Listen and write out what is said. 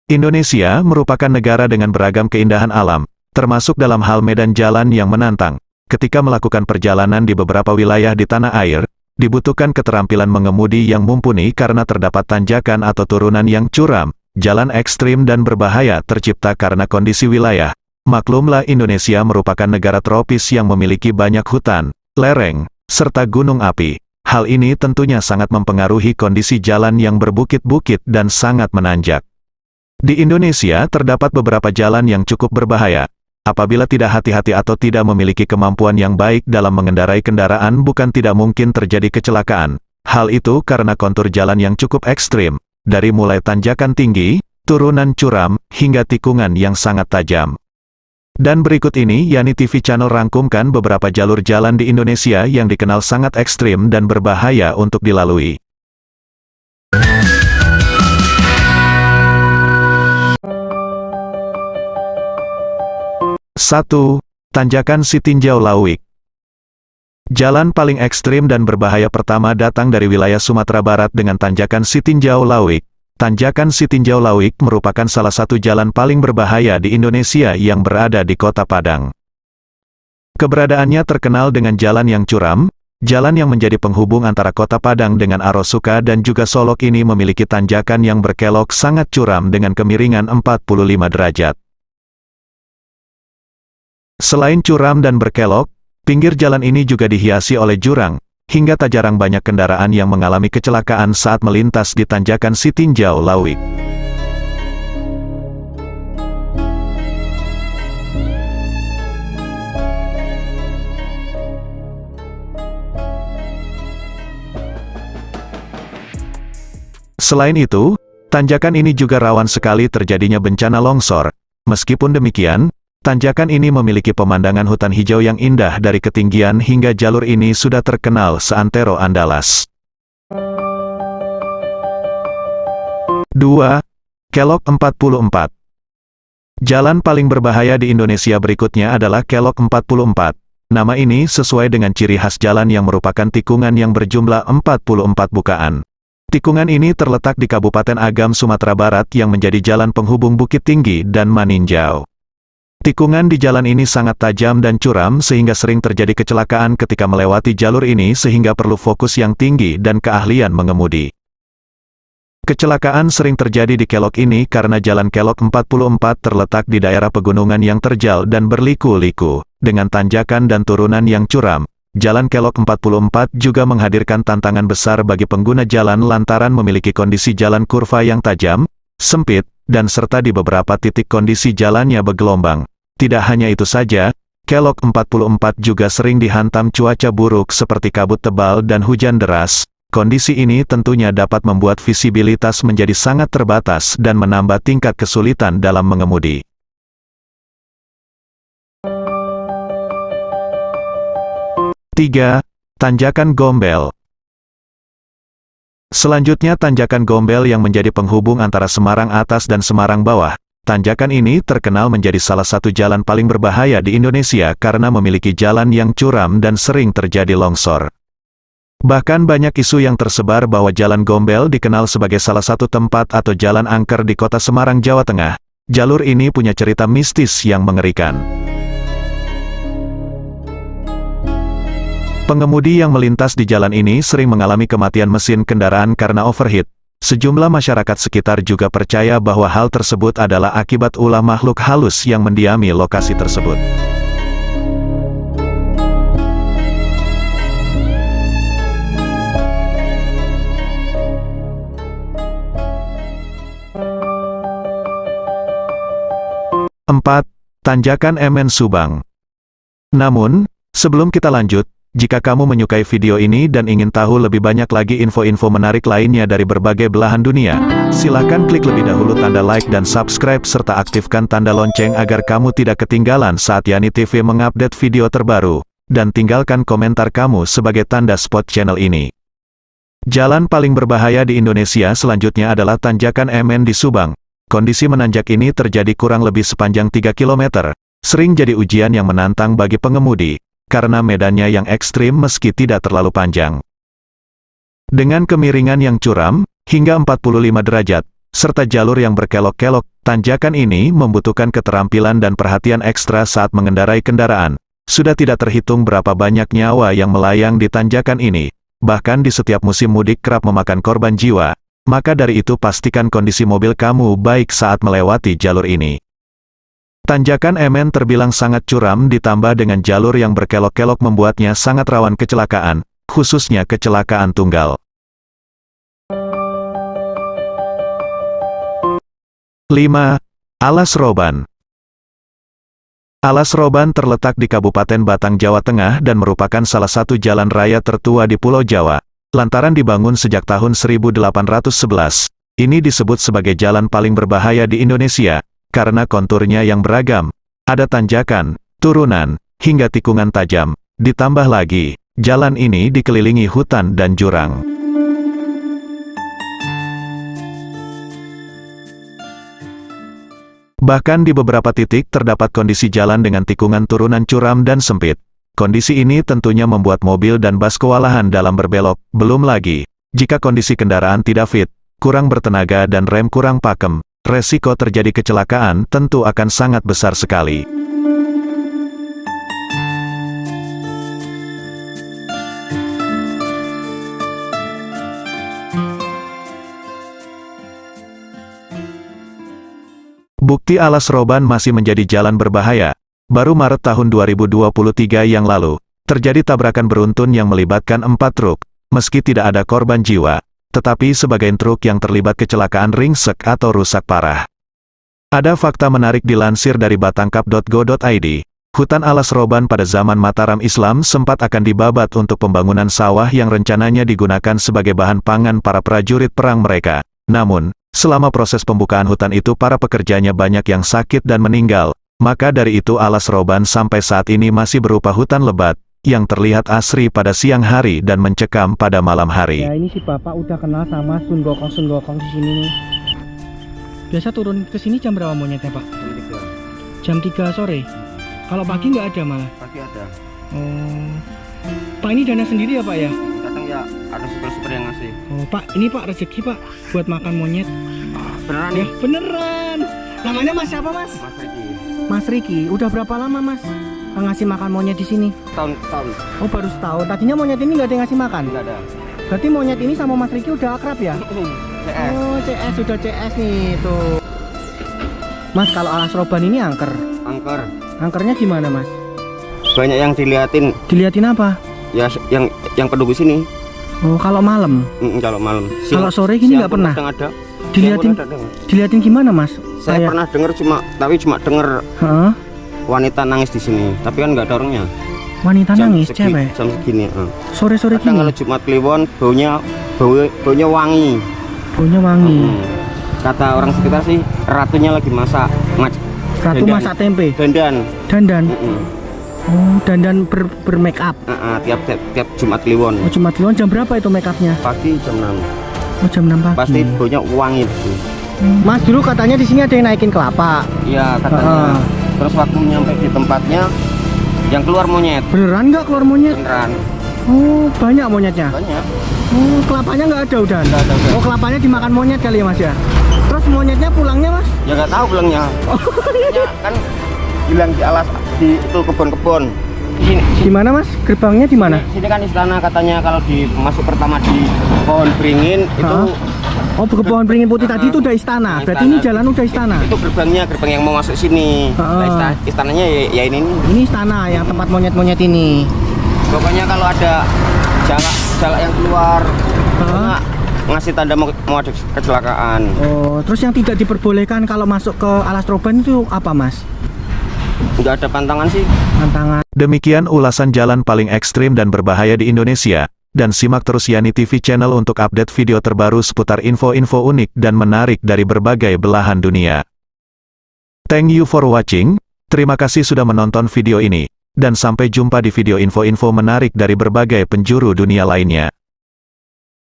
Indonesia merupakan negara dengan beragam keindahan alam, termasuk dalam hal medan jalan yang menantang. Ketika melakukan perjalanan di beberapa wilayah di tanah air, dibutuhkan keterampilan mengemudi yang mumpuni karena terdapat tanjakan atau turunan yang curam, jalan ekstrim dan berbahaya tercipta karena kondisi wilayah. Maklumlah Indonesia merupakan negara tropis yang memiliki banyak hutan, lereng, serta gunung api. Hal ini tentunya sangat mempengaruhi kondisi jalan yang berbukit-bukit dan sangat menanjak. Di Indonesia terdapat beberapa jalan yang cukup berbahaya. Apabila tidak hati-hati atau tidak memiliki kemampuan yang baik dalam mengendarai kendaraan, bukan tidak mungkin terjadi kecelakaan. Hal itu karena kontur jalan yang cukup ekstrim, dari mulai tanjakan tinggi, turunan curam, hingga tikungan yang sangat tajam. Dan berikut ini Yani TV Channel rangkumkan beberapa jalur jalan di Indonesia yang dikenal sangat ekstrim dan berbahaya untuk dilalui. 1. Tanjakan Sitinjau Lauik. Jalan paling ekstrim dan berbahaya pertama datang dari wilayah Sumatera Barat dengan tanjakan Sitinjau Lauik. Tanjakan Sitinjau Lauik merupakan salah satu jalan paling berbahaya di Indonesia yang berada di Kota Padang. Keberadaannya terkenal dengan jalan yang curam, jalan yang menjadi penghubung antara Kota Padang dengan Arosuka dan juga Solok ini memiliki tanjakan yang berkelok sangat curam dengan kemiringan 45 derajat. Selain curam dan berkelok, pinggir jalan ini juga dihiasi oleh jurang, hingga tak jarang banyak kendaraan yang mengalami kecelakaan saat melintas di tanjakan Sitinjau Lauik. Selain itu, tanjakan ini juga rawan sekali terjadinya bencana longsor. Meskipun demikian, tanjakan ini memiliki pemandangan hutan hijau yang indah dari ketinggian hingga jalur ini sudah terkenal seantero Andalas. 2. Kelok 44. Jalan paling berbahaya di Indonesia berikutnya adalah Kelok 44. Nama ini sesuai dengan ciri khas jalan yang merupakan tikungan yang berjumlah 44 bukaan. Tikungan ini terletak di Kabupaten Agam, Sumatera Barat yang menjadi jalan penghubung Bukit Tinggi dan Maninjau. Tikungan di jalan ini sangat tajam dan curam sehingga sering terjadi kecelakaan ketika melewati jalur ini sehingga perlu fokus yang tinggi dan keahlian mengemudi. Kecelakaan sering terjadi di kelok ini karena jalan Kelok 44 terletak di daerah pegunungan yang terjal dan berliku-liku, dengan tanjakan dan turunan yang curam. Jalan Kelok 44 juga menghadirkan tantangan besar bagi pengguna jalan lantaran memiliki kondisi jalan kurva yang tajam, sempit, dan serta di beberapa titik kondisi jalannya bergelombang. Tidak hanya itu saja, Kelok 44 juga sering dihantam cuaca buruk seperti kabut tebal dan hujan deras. Kondisi ini tentunya dapat membuat visibilitas menjadi sangat terbatas dan menambah tingkat kesulitan dalam mengemudi. 3. Tanjakan Gombel. Selanjutnya tanjakan Gombel yang menjadi penghubung antara Semarang Atas dan Semarang Bawah. Tanjakan ini terkenal menjadi salah satu jalan paling berbahaya di Indonesia karena memiliki jalan yang curam dan sering terjadi longsor. Bahkan banyak isu yang tersebar bahwa Jalan Gombel dikenal sebagai salah satu tempat atau jalan angker di kota Semarang, Jawa Tengah. Jalur ini punya cerita mistis yang mengerikan. Pengemudi yang melintas di jalan ini sering mengalami kematian mesin kendaraan karena overheat. Sejumlah masyarakat sekitar juga percaya bahwa hal tersebut adalah akibat ulah makhluk halus yang mendiami lokasi tersebut. Empat, Tanjakan MN Subang. Namun, sebelum kita lanjut, jika kamu menyukai video ini dan ingin tahu lebih banyak lagi info-info menarik lainnya dari berbagai belahan dunia, silakan klik lebih dahulu tanda like dan subscribe serta aktifkan tanda lonceng agar kamu tidak ketinggalan saat Yani TV mengupdate video terbaru, dan tinggalkan komentar kamu sebagai tanda support channel ini. Jalan paling berbahaya di Indonesia selanjutnya adalah Tanjakan MN di Subang. Kondisi menanjak ini terjadi kurang lebih sepanjang 3 km, sering jadi ujian yang menantang bagi pengemudi, karena medannya yang ekstrim meski tidak terlalu panjang. Dengan kemiringan yang curam, hingga 45 derajat, serta jalur yang berkelok-kelok, Tanjakan ini membutuhkan keterampilan dan perhatian ekstra saat mengendarai kendaraan. Sudah tidak terhitung berapa banyak nyawa yang melayang di tanjakan ini. Bahkan di setiap musim mudik kerap memakan korban jiwa. Maka dari itu pastikan kondisi mobil kamu baik saat melewati jalur ini. Tanjakan MN terbilang sangat curam ditambah dengan jalur yang berkelok-kelok membuatnya sangat rawan kecelakaan, khususnya kecelakaan tunggal. 5. Alas Roban. Alas Roban terletak di Kabupaten Batang, Jawa Tengah dan merupakan salah satu jalan raya tertua di Pulau Jawa. Lantaran dibangun sejak tahun 1811, ini disebut sebagai jalan paling berbahaya di Indonesia, karena konturnya yang beragam. Ada tanjakan, turunan, hingga tikungan tajam. Ditambah lagi, jalan ini dikelilingi hutan dan jurang. Bahkan di beberapa titik terdapat kondisi jalan dengan tikungan turunan curam dan sempit. Kondisi ini tentunya membuat mobil dan bus kewalahan dalam berbelok. Belum lagi, jika kondisi kendaraan tidak fit, kurang bertenaga dan rem kurang pakem, resiko terjadi kecelakaan tentu akan sangat besar sekali. Bukti alas roban masih menjadi jalan berbahaya. Baru Maret tahun 2023 yang lalu, terjadi tabrakan beruntun yang melibatkan 4 truk. Meski tidak ada korban jiwa, tetapi sebagian truk yang terlibat kecelakaan ringsek atau rusak parah. Ada fakta menarik dilansir dari batangkap.go.id. Hutan alas roban pada zaman Mataram Islam sempat akan dibabat untuk pembangunan sawah yang rencananya digunakan sebagai bahan pangan para prajurit perang mereka. Namun, selama proses pembukaan hutan itu para pekerjanya banyak yang sakit dan meninggal. Maka dari itu alas roban sampai saat ini masih berupa hutan lebat, yang terlihat asri pada siang hari dan mencekam pada malam hari. Ya ini si bapak udah kenal sama Sun Gokong di sini nih. Biasa turun ke sini jam berapa monyetnya pak? Jam 3 sore? Kalau pagi nggak ada malah? Pagi ada. Oh, pak ini dana sendiri ya pak ya? Kadang ya ada super yang ngasih. Oh pak, ini pak rezeki pak buat makan monyet. Beneran Ya nih? beneran. Namanya mas siapa mas? Mas Riki. Mas Riki. Udah berapa lama mas ngasih makan monyet di sini? Tahun. Oh baru setahun. Tadinya monyet ini nggak ada yang ngasih makan? Enggak ada. Berarti monyet ini sama Mas Riki udah akrab ya? CS. Oh CS, sudah CS nih tuh. Mas kalau alas roban ini angker. Angker. Angkernya gimana mas? Banyak yang diliatin. Diliatin apa? Ya yang penduduk sini. Oh kalau malam. Kalau malam. Kalau sore gini nggak pernah? Kadang ada. Diliatin. Diliatin gimana mas? Saya pernah dengar cuma dengar Hah? wanita nangis di sini. Tapi kan nggak ada orangnya. Wanita nangis cewek. Jam segini. Sore-sore Kadang gini. kalau Jumat Kliwon baunya wangi. Baunya wangi. Kata orang sekitar sih ratunya lagi masak. Ratu dandan. masak tempe. Dandan. Oh dandan bermake up. Tiap Jumat Kliwon. Oh Jumat Kliwon jam berapa itu make upnya? Pagi jam 6. Oh jam 6 pagi. Pasti baunya wangi itu. Mas dulu katanya di sini ada yang naikin kelapa. Iya katanya. Terus waktu nyampe di tempatnya yang keluar monyet. Beneran nggak keluar monyet? Beneran. Oh banyak monyetnya. Banyak. Oh kelapanya nggak ada udah. Nggak ada. Oh kelapanya dimakan monyet kali ya mas ya. Terus monyetnya pulangnya mas? Ya nggak tahu bilangnya. Oh Ya, kan bilang di alas di itu kebun-kebun. Sini. Gimana mas? Gerbangnya di mana? Sini kan istana katanya kalau di masuk pertama di pohon beringin itu. Oh ke pohon beringin putih tadi itu udah istana. Berarti ini jalan udah istana. Itu gerbang yang mau masuk sini. Nah, istananya ya ini. Ini istana yang tempat monyet-monyet ini. Pokoknya kalau ada jalak yang keluar, ngasih tanda mau ada kecelakaan. Oh, terus yang tidak diperbolehkan kalau masuk ke alas roban itu apa mas? Nggak ada pantangan sih. Pantangan. Demikian ulasan jalan paling ekstrim dan berbahaya di Indonesia. Dan simak terus Yani TV Channel untuk update video terbaru seputar info-info unik dan menarik dari berbagai belahan dunia. Thank you for watching. Terima kasih sudah menonton video ini. Dan sampai jumpa di video info-info menarik dari berbagai penjuru dunia lainnya.